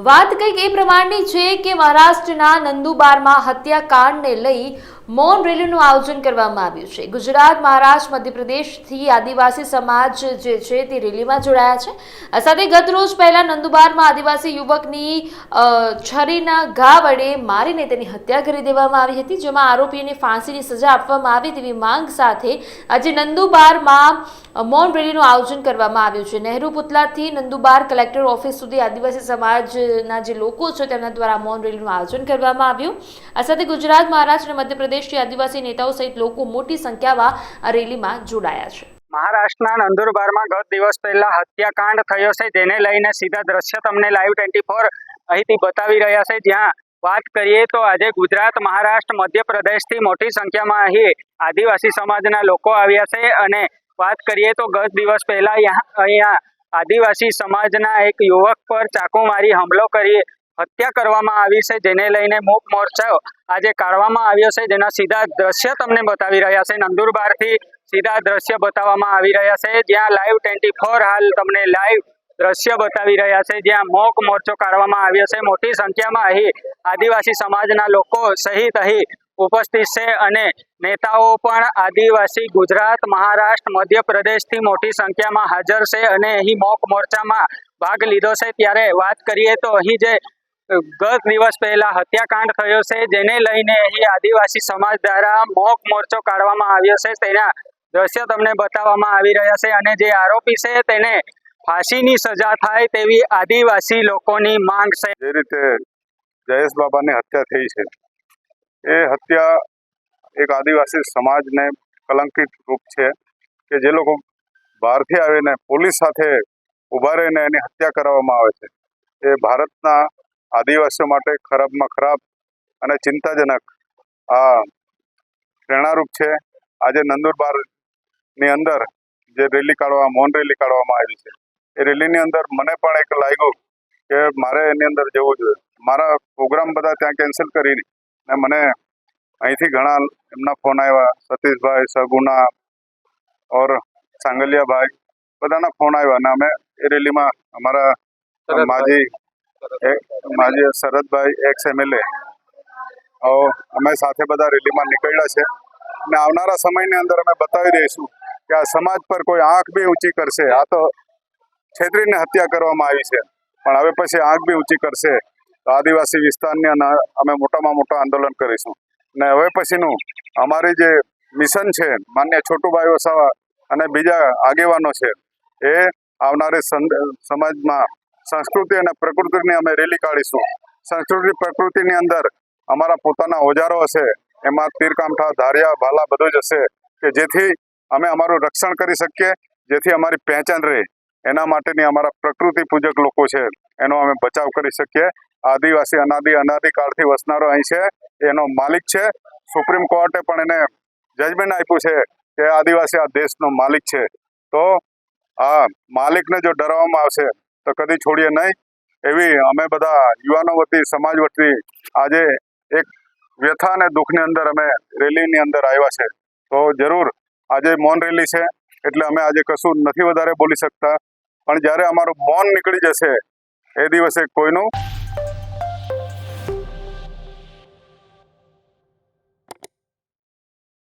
વાત કંઈક એ પ્રમાણની છે કે મહારાષ્ટ્રના નંદુબારમાં હત્યાકાંડને લઈ મૌન રેલીનું આયોજન કરવામાં આવ્યું છે। ગુજરાત, મહારાષ્ટ્ર, મધ્યપ્રદેશથી આદિવાસી સમાજ જે છે તે રેલીમાં જોડાયા છે। આ સાથે ગત રોજ પહેલા નંદુબારમાં આદિવાસી યુવકની છરીના ઘા વડે મારીને તેની હત્યા કરી દેવામાં આવી હતી, જેમાં આરોપીને ફાંસીની સજા આપવામાં આવે તેવી માંગ સાથે આજે નંદુબારમાં મૌન રેલીનું આયોજન કરવામાં આવ્યું છે। નહેરુ પુતલાથી નંદુબાર કલેક્ટર ઓફિસ સુધી આદિવાસી સમાજના જે લોકો છે તેમના દ્વારા મૌન રેલીનું આયોજન કરવામાં આવ્યું। આ સાથે ગુજરાત, મહારાષ્ટ્ર અને મધ્યપ્રદેશથી આદિવાસી નેતાઓ સહિત લોકો મોટી સંખ્યામાં આ રેલીમાં જોડાયા છે। મહારાષ્ટ્રના નંદુરબારમાં ગત દિવસ પહેલા હત્યાકાંડ થયો છે, જેને લઈને સીધા દ્રશ્ય તમને લાઈવ 24 અહીંથી બતાવી રહ્યા છે। જ્યાં વાત કરીએ તો આજે ગુજરાત, મહારાષ્ટ્ર, મધ્યપ્રદેશથી મોટી સંખ્યામાં અહીં આદિવાસી સમાજના લોકો આવ્યા છે। અને વાત કરીએ તો ગત દિવસ પહેલા અહીંયા આદિવાસી સમાજના એક યુવક પર ચાકુ મારી હુમલો કરી હત્યા કરવામાં આવી છે, જેને લઈને મૂક મોરચો આજે કાઢવામાં આવ્યો છે, જેના સીધા દ્રશ્ય તમને બતાવી રહ્યા છે। નંદુરબારથી સીધા દ્રશ્ય બતાવવામાં આવી રહ્યા છે, જ્યાં લાઈવ 24 હાલ તમને લાઈવ દ્રશ્ય બતાવી રહ્યા છે, જ્યાં મોક મોરચો કાઢવામાં આવ્યો છે। મોટી સંખ્યામાં અહીં આદિવાસી સમાજના લોકો સહિત અહીં ઉપસ્થિત છે અને નેતાઓ પણ આદિવાસી ગુજરાત, મહારાષ્ટ્ર, મધ્યપ્રદેશથી મોટી સંખ્યામાં હાજર છે અને અહીં મોક મોરચામાં ભાગ લીધો છે। ત્યારે વાત કરીએ તો અહીં જે ગત દિવસ પહેલા હત્યાકાંડ થયો છે, જેને લઈને અહીં આદિવાસી સમાજ દ્વારા મોક મોરચો કાઢવામાં આવ્યો છે, તેના દ્રશ્ય તમને બતાવવામાં આવી રહ્યા છે અને જે આરોપી છે તેને ફાંસીની સજા થાય તેવી આદિવાસી લોકોની માંગ છે। જે રીતે જયેશ બાબાની હત્યા થઈ છે, એ હત્યા એક આદિવાસી સમાજને કલંકિત રૂપ છે કે જે લોકો બહારથી આવીને પોલીસ સાથે ઊભા રહીને એની હત્યા કરવામાં આવે છે, એ ભારતના આદિવાસીઓ માટે ખરાબમાં ખરાબ અને ચિંતાજનક આ પ્રેરણારૂપ છે। આજે નંદુરબારની અંદર જે મૌન રેલી કાઢવામાં આવી છે, એ રેલીની અંદર મને પણ એક લાગ્યું કે મારે એની અંદર જવું જોઈએ। મારા પ્રોગ્રામ બધા ત્યાં કેન્સલ કરીને મને અહીંથી ઘણા એમના ફોન આવ્યા, સતીશભાઈ, સગુના ઓર સાંગલિયાભાઈ, બધાના ફોન આવ્યા અને અમે એ રેલીમાં અમારા માજી શરદભાઈ એક્સ MLA અમે સાથે બધા રેલીમાં નીકળ્યા છે અને આવનારા સમયની અંદર અમે બતાવી દઈશું કે આ સમાજ પર કોઈ આંખ બી ઊંચી કરશે, આ તો છેતરીને હત્યા કરવામાં આવી છે, પણ હવે પછી આંખ બી ઊંચી કરશે તો આદિવાસી વિસ્તારની અમે મોટામાં મોટા આંદોલન કરીશું। ને હવે પછીનું અમારી જે મિશન છે, માન્ય છોટુભાઈ વસાવા અને બીજા આગેવાનો છે, એ આવનારી સમાજમાં સંસ્કૃતિ અને પ્રકૃતિની અમે રેલી કાઢીશું। સંસ્કૃતિ પ્રકૃતિની અંદર અમારા પોતાના ઓજારો હશે, એમાં તીરકામઠા, ધારિયા, ભાલા બધું જ હશે કે જેથી અમે અમારું રક્ષણ કરી શકીએ, જેથી અમારી પહેચાન રહે, એના માટેની અમારા પ્રકૃતિ પૂજક લોકો છે એનો અમે બચાવ કરી શકીએ। આદિવાસી અનાદિકાળથી વસનારો અહીં છે, એનો માલિક છે। સુપ્રીમ કોર્ટે પણ એને જજમેન્ટ આપ્યું છે કે આદિવાસી આ દેશનો માલિક છે, તો આ માલિકને જો ડરાવવામાં આવશે તો કદી છોડીએ નહીં। એવી અમે બધા યુવાનો વતી, સમાજ વતી આજે એક વ્યથા અને દુઃખની અંદર અમે રેલીની અંદર આવ્યા છે। તો જરૂર આજે મૌન રેલી છે એટલે અમે આજે કશું નથી વધારે બોલી શકતા, પણ જ્યારે અમારું મૌન નીકળી જશે એ દિવસે કોઈનું